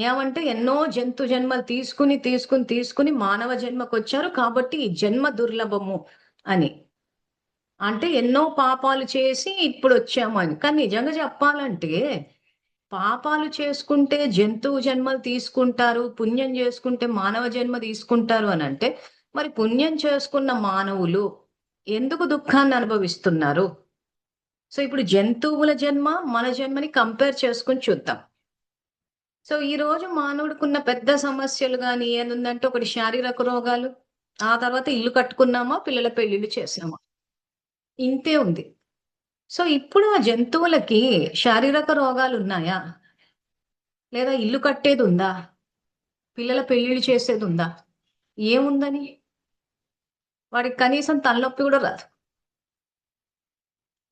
ఏమంటే ఎన్నో జంతు జన్మలు తీసుకుని మానవ జన్మకొచ్చారు. కాబట్టి ఈ జన్మ దుర్లభము అని. అంటే ఎన్నో పాపాలు చేసి ఇప్పుడొచ్చాము అని. కానీ నిజంగా చెప్పాలంటే, పాపాలు చేసుకుంటే జంతువు జన్మలు తీసుకుంటారు. పుణ్యం చేసుకుంటే మానవ జన్మ తీసుకుంటారు అనంటే, మరి పుణ్యం చేసుకున్న మానవులు ఎందుకు దుఃఖాన్ని అనుభవిస్తున్నారు? సో, ఇప్పుడు జంతువుల జన్మ, మన జన్మని కంపేర్ చేసుకొని చూద్దాం. సో, ఈరోజు మానవుడికున్న పెద్ద సమస్యలు గాని ఏదుందంటే ఒకటి శారీరక రోగాలు, ఆ తర్వాత ఇల్లు కట్టుకున్నామా, పిల్లల పెళ్ళిళ్ళు చేసామా. ఇంతే ఉంది. సో, ఇప్పుడు ఆ జంతువులకి శారీరక రోగాలున్నాయా? లేదా ఇల్లు కట్టేదుందా? పిల్లల పెళ్ళిళ్ళు చేసేదుందా? ఏముందని? వాడికి కనీసం తలనొప్పి గూడా రాదు.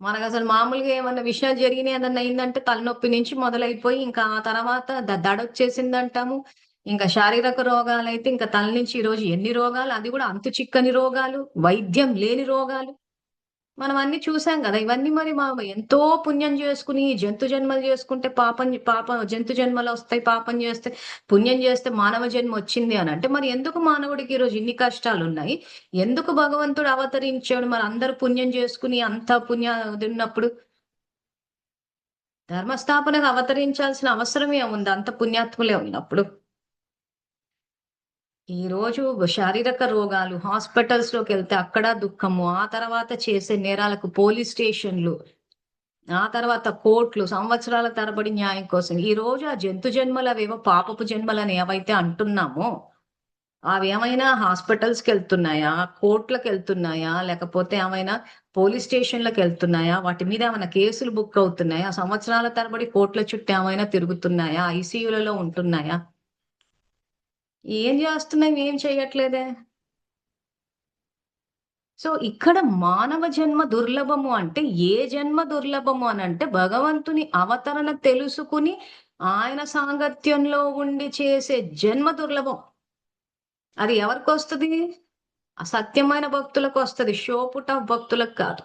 మనకసలు మామూలుగా ఏమన్నా విషయాలు జరిగినాయి ఏదన్నా అయిందంటే తలనొప్పి నుంచి మొదలైపోయి ఇంకా ఆ తర్వాత దడొచ్చేసిందంటాము. ఇంకా శారీరక రోగాలైతే ఇంకా తల నుంచి ఈరోజు ఎన్ని రోగాలు, అది గూడా అంతు చిక్కని రోగాలు, వైద్యం లేని రోగాలు. మనం అన్నీ చూసాం గదా! ఇవన్నీ మరి ఎంతో పుణ్యం జేసుకుని జంతు జన్మలు జేసుకుంటే జంతు జన్మలొస్తాయి. పాపం జేస్తే పుణ్యం జేస్తే మానవ జన్మొచ్చింది అనంటే, మరి ఎందుకు మానవుడికి ఈరోజు ఇన్ని కష్టాలున్నాయి? ఎందుకు భగవంతుడు అవతరించాడు? మరి అందరూ పుణ్యం జేసుకుని అంత అదున్నప్పుడు ధర్మస్థాపనకు అవతరించాల్సిన అవసరం ఏముంది? అంత పుణ్యాత్ములే ఉన్నప్పుడు. ఈరోజు శారీరక రోగాలు హాస్పిటల్స్‌లోకెళ్తే అక్కడ దుఃఖము. ఆ తర్వాత చేసే నేరాలకు పోలీస్ స్టేషన్‌లు. ఆ తర్వాత కోర్ట్‌లు సంవత్సరాల తరబడి న్యాయం కోసం. ఈరోజు ఆ జంతు జన్మలవేవో పాపపు జన్మలని ఏవైతే అంటున్నామో, అవేమైనా హాస్పిటల్స్‌కెళ్తున్నాయా? కోర్ట్‌లకెళ్తున్నాయా? లేకపోతే ఏమైనా పోలీస్ స్టేషన్‌లకెళ్తున్నాయా? వాటి మీద ఏమైనా కేసులు బుక్ అవుతున్నాయా? సంవత్సరాల తరబడి కోర్ట్‌ల చుట్టూ ఏమైనా తిరుగుతున్నాయా? ఐసీయూలలో ఉంటున్నాయా? ఏం జేస్తున్నాయి? ఏం చేయట్లేదే. సో, ఇక్కడ మానవ జన్మ దుర్లభము అంటే, ఏ జన్మ దుర్లభము అనంటే, భగవంతుని అవతరణ తెలుసుకుని, ఆయన సాంగత్యంలో ఉండి చేసే జన్మ దుర్లభం. అది ఎవరికొస్తది? సత్యమైన భక్తులకొస్తది. షో పుట్ ఆఫ్ భక్తులకు కాదు.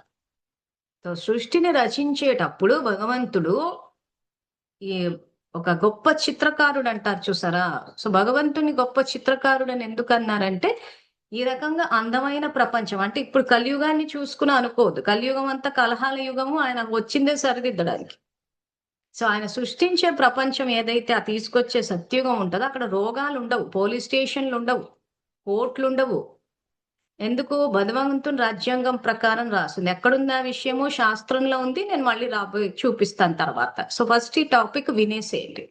సో, సృష్టిని రచించేటప్పుడు భగవంతుడు ఈ ఒక గొప్ప చిత్రకారుడంటారు చూసారా? సో, భగవంతుని గొప్ప చిత్రకారుడని ఎందుకన్నారంటే, ఈ రకంగా అందమైన ప్రపంచం అంటే ఇప్పుడు కలియుగాన్ని చూసుకుని అనుకోవద్దు. కలియుగం అంతా కలహాల యుగము. ఆయన వచ్చిందే సరిదిద్దడానికి. సో, ఆయన సృష్టించే ప్రపంచం ఏదైతే ఆ తీసుకొచ్చే సత్యుగం ఉంటదో అక్కడ రోగాలుండవు. పోలీస్ స్టేషన్‌లుండవు. కోర్ట్‌లుండవు. ఎందుకు? భగవంతుని రాజ్యాంగం ప్రకారం రాసుంది. ఎక్కడుంది ఆ విషయము? శాస్త్రంలో ఉంది. నేను మళ్ళీ రాబోయే చూపిస్తాను తర్వాత. సో, ఫస్ట్ ఈ టాపిక్ వినేసేయండి.